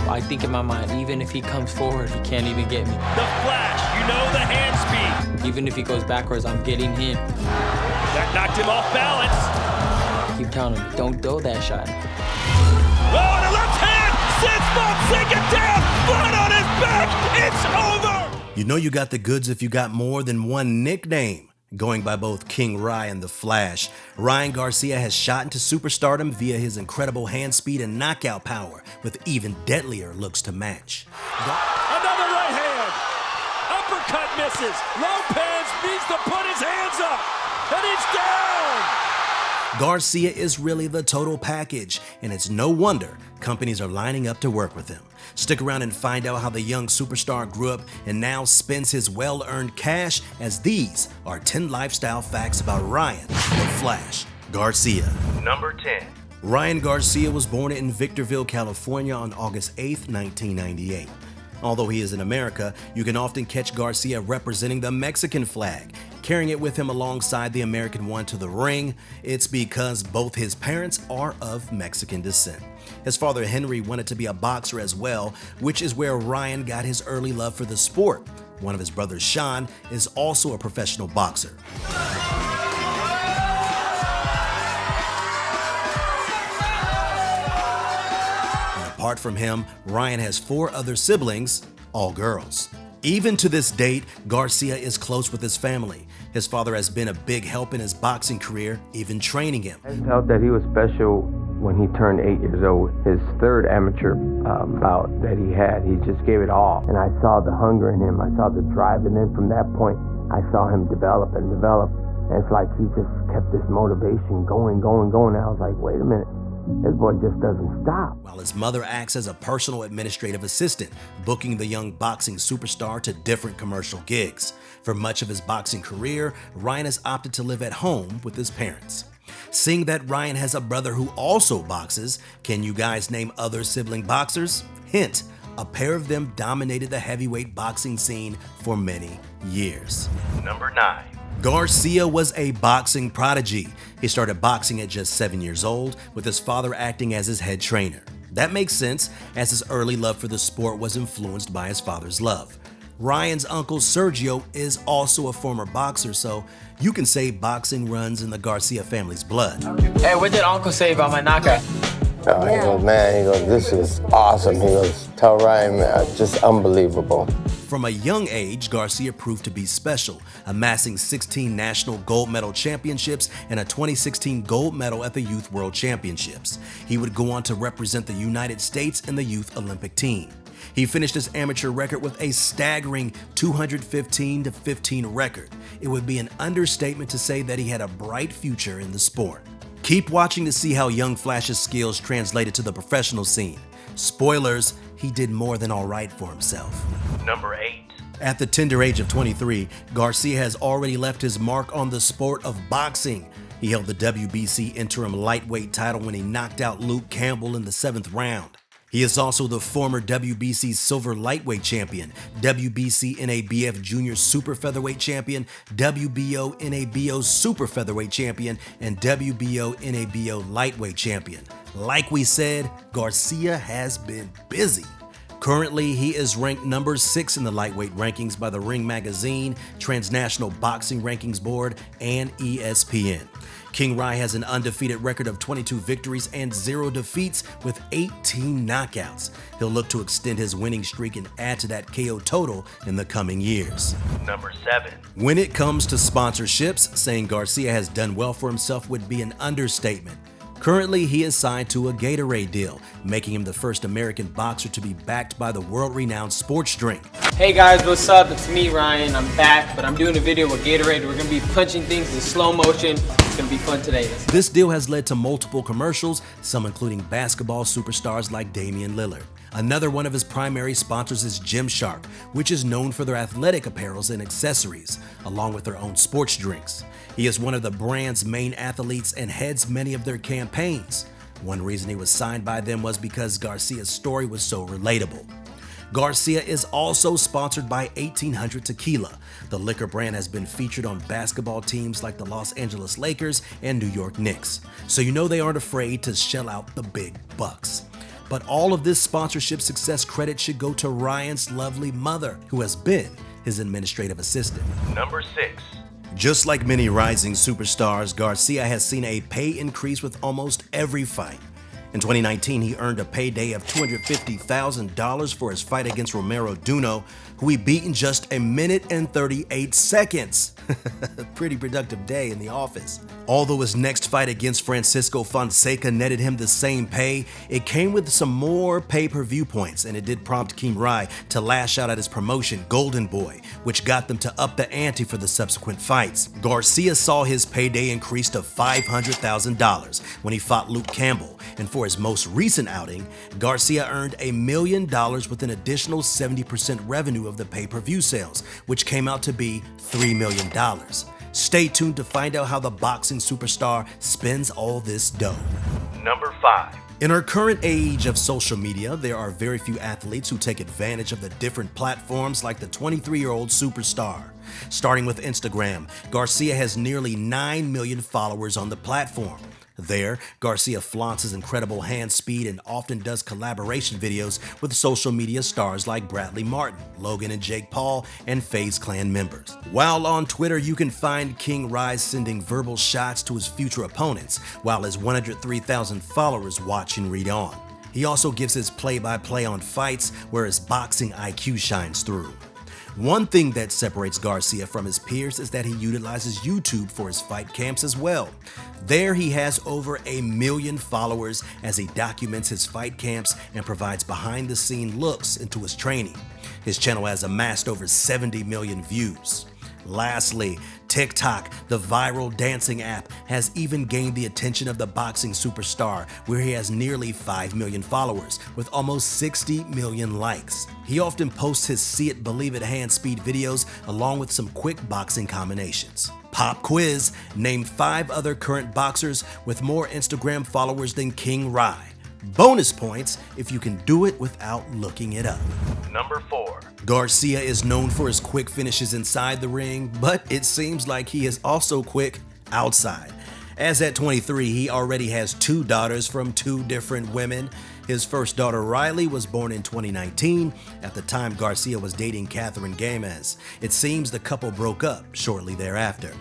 I think in my mind, even if he comes forward, he can't even get me. The flash, you know the hand speed. Even if he goes backwards, I'm getting him. That knocked him off balance. I keep telling him, don't throw that shot. Oh, and a left hand! Sits boxing it down! Flat on his back! It's over! You know you got the goods if you got more than one nickname. Going by both KingRy and The Flash, Ryan Garcia has shot into superstardom via his incredible hand speed and knockout power, with even deadlier looks to match. Another right hand! Uppercut misses! Lopez needs to put his hands up! And he's down! Garcia is really the total package, and it's no wonder companies are lining up to work with him. Stick around and find out how the young superstar grew up and now spends his well-earned cash, as these are 10 lifestyle facts about Ryan, the Flash, Garcia. Number 10. Ryan Garcia was born in Victorville, California on August 8, 1998. Although he is in America, you can often catch Garcia representing the Mexican flag, carrying it with him alongside the American one to the ring. It's because both his parents are of Mexican descent. His father Henry wanted to be a boxer as well, which is where Ryan got his early love for the sport. One of his brothers, Sean, is also a professional boxer. Apart from him, Ryan has 4 other siblings, all girls. Even to this date, Garcia is close with his family. His father has been a big help in his boxing career, even training him. I felt that he was special when he turned 8 years old. His third amateur bout that he had, he just gave it all. And I saw the hunger in him, I saw the drive, and then from that point, I saw him develop and develop. And it's like he just kept this motivation going. And I was like, wait a minute. This boy just doesn't stop. While his mother acts as a personal administrative assistant, booking the young boxing superstar to different commercial gigs. For much of his boxing career, Ryan has opted to live at home with his parents. Seeing that Ryan has a brother who also boxes, can you guys name other sibling boxers? Hint, a pair of them dominated the heavyweight boxing scene for many years. Number 9. Garcia was a boxing prodigy. He started boxing at just 7 years old, with his father acting as his head trainer. That makes sense, as his early love for the sport was influenced by his father's love. Ryan's uncle Sergio is also a former boxer, so you can say boxing runs in the Garcia family's blood. Hey, what did Uncle say about my knockout? He goes, man, he goes, this is awesome. He goes, tell Ryan, man, just unbelievable. From a young age, Garcia proved to be special, amassing 16 national gold medal championships and a 2016 gold medal at the Youth World Championships. He would go on to represent the United States in the Youth Olympic team. He finished his amateur record with a staggering 215-15 record. It would be an understatement to say that he had a bright future in the sport. Keep watching to see how young Flash's skills translated to the professional scene. Spoilers, he did more than all right for himself. Number 8. At the tender age of 23, Garcia has already left his mark on the sport of boxing. He held the WBC interim lightweight title when he knocked out Luke Campbell in the 7th round. He is also the former WBC silver lightweight champion, WBC NABF junior super featherweight champion, WBO NABO super featherweight champion, and WBO NABO lightweight champion. Like we said, Garcia has been busy. Currently, he is ranked number 6 in the lightweight rankings by the Ring Magazine, Transnational Boxing Rankings Board, and ESPN. KingRy has an undefeated record of 22 victories and 0 defeats with 18 knockouts. He'll look to extend his winning streak and add to that KO total in the coming years. Number 7. When it comes to sponsorships, saying Garcia has done well for himself would be an understatement. Currently, he is signed to a Gatorade deal, making him the first American boxer to be backed by the world-renowned sports drink. Hey guys, what's up? It's me, Ryan. I'm back, but I'm doing a video with Gatorade. We're gonna be punching things in slow motion. It's gonna be fun today. This deal has led to multiple commercials, some including basketball superstars like Damian Lillard. Another one of his primary sponsors is Gymshark, which is known for their athletic apparels and accessories, along with their own sports drinks. He is one of the brand's main athletes and heads many of their campaigns. One reason he was signed by them was because Garcia's story was so relatable. Garcia is also sponsored by 1800 Tequila. The liquor brand has been featured on basketball teams like the Los Angeles Lakers and New York Knicks, so you know they aren't afraid to shell out the big bucks. But all of this sponsorship success credit should go to Ryan's lovely mother, who has been his administrative assistant. Number 6. Just like many rising superstars, Garcia has seen a pay increase with almost every fight. In 2019, he earned a payday of $250,000 for his fight against Romero Duno, who he beat in just 1 minute and 38 seconds. Pretty productive day in the office. Although his next fight against Francisco Fonseca netted him the same pay, it came with some more pay-per-view points, and it did prompt KingRy to lash out at his promotion, Golden Boy, which got them to up the ante for the subsequent fights. Garcia saw his payday increase to $500,000 when he fought Luke Campbell, and for his most recent outing, Garcia earned $1 million with an additional 70% revenue of the pay-per-view sales, which came out to be $3 million. Stay tuned to find out how the boxing superstar spends all this dough. Number 5. In our current age of social media, there are very few athletes who take advantage of the different platforms like the 23-year-old superstar. Starting with Instagram, Garcia has nearly 9 million followers on the platform. There, Garcia flaunts his incredible hand speed and often does collaboration videos with social media stars like Bradley Martin, Logan and Jake Paul, and FaZe Clan members. While on Twitter, you can find KingRy sending verbal shots to his future opponents, while his 103,000 followers watch and read on. He also gives his play-by-play on fights, where his boxing IQ shines through. One thing that separates Garcia from his peers is that he utilizes YouTube for his fight camps as well. There he has over 1 million followers as he documents his fight camps and provides behind-the-scene looks into his training. His channel has amassed over 70 million views. Lastly, TikTok, the viral dancing app, has even gained the attention of the boxing superstar, where he has nearly 5 million followers with almost 60 million likes. He often posts his see it, believe it hand speed videos along with some quick boxing combinations. Pop quiz: name 5 other current boxers with more Instagram followers than KingRy. Bonus points if you can do it without looking it up. Number 4. Garcia is known for his quick finishes inside the ring, but it seems like he is also quick outside. As at 23, he already has 2 daughters from 2 different women. His first daughter, Riley, was born in 2019. At the time, Garcia was dating Catherine Gamez. It seems the couple broke up shortly thereafter.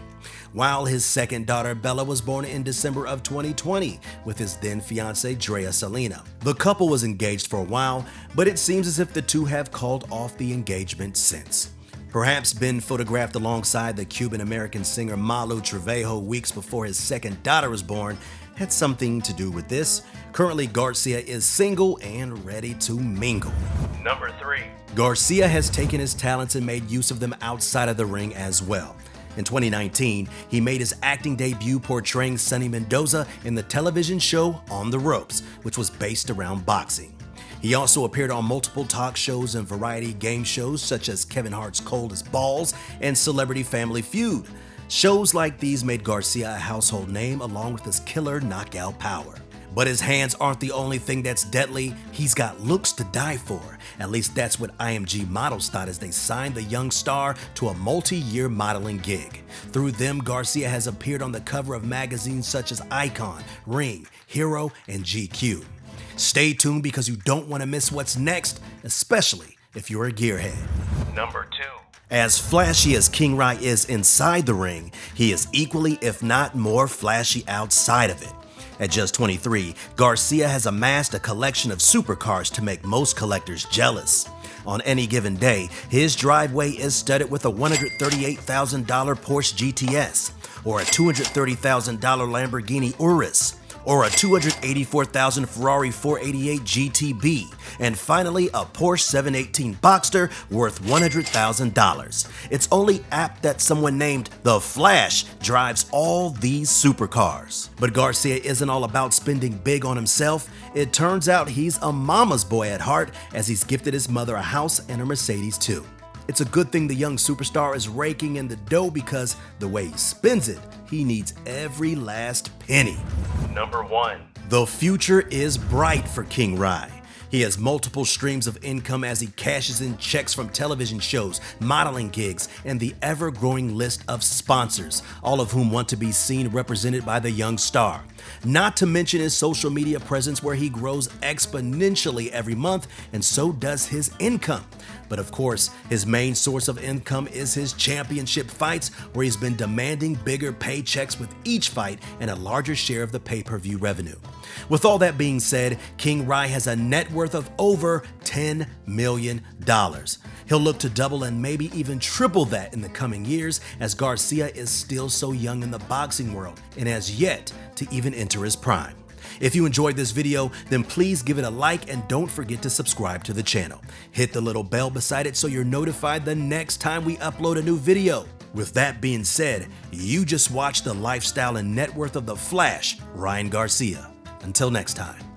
While his second daughter, Bella, was born in December of 2020 with his then fiancée, Drea Salina. The couple was engaged for a while, but it seems as if the two have called off the engagement since. Perhaps been photographed alongside the Cuban-American singer Malu Trevejo weeks before his second daughter was born had something to do with this. Currently, Garcia is single and ready to mingle. Number 3. Garcia has taken his talents and made use of them outside of the ring as well. In 2019, he made his acting debut portraying Sonny Mendoza in the television show On the Ropes, which was based around boxing. He also appeared on multiple talk shows and variety game shows such as Kevin Hart's Cold as Balls and Celebrity Family Feud. Shows like these made Garcia a household name along with his killer knockout power. But his hands aren't the only thing that's deadly. He's got looks to die for. At least that's what IMG Models thought as they signed the young star to a multi-year modeling gig. Through them, Garcia has appeared on the cover of magazines such as Icon, Ring, Hero, and GQ. Stay tuned because you don't want to miss what's next, especially if you're a gearhead. Number 2. As flashy as KingRy is inside the ring, he is equally, if not more, flashy outside of it. At just 23, Garcia has amassed a collection of supercars to make most collectors jealous. On any given day, his driveway is studded with a $138,000 Porsche GTS, or a $230,000 Lamborghini Urus, or a $284,000 Ferrari 488 GTB, and finally a Porsche 718 Boxster worth $100,000. It's only apt that someone named The Flash drives all these supercars. But Garcia isn't all about spending big on himself. It turns out he's a mama's boy at heart, as he's gifted his mother a house and a Mercedes too. It's a good thing the young superstar is raking in the dough, because the way he spends it, he needs every last penny. Number 1. The future is bright for KingRy. He has multiple streams of income as he cashes in checks from television shows, modeling gigs, and the ever-growing list of sponsors, all of whom want to be seen represented by the young star. Not to mention his social media presence, where he grows exponentially every month, and so does his income. But of course, his main source of income is his championship fights, where he's been demanding bigger paychecks with each fight and a larger share of the pay-per-view revenue. With all that being said, KingRy has a net worth of over $10 million. He'll look to double and maybe even triple that in the coming years, as Garcia is still so young in the boxing world and has yet to even enter his prime. If you enjoyed this video, then please give it a like and don't forget to subscribe to the channel. Hit the little bell beside it so you're notified the next time we upload a new video. With that being said, you just watched the lifestyle and net worth of the Flash, Ryan Garcia. Until next time.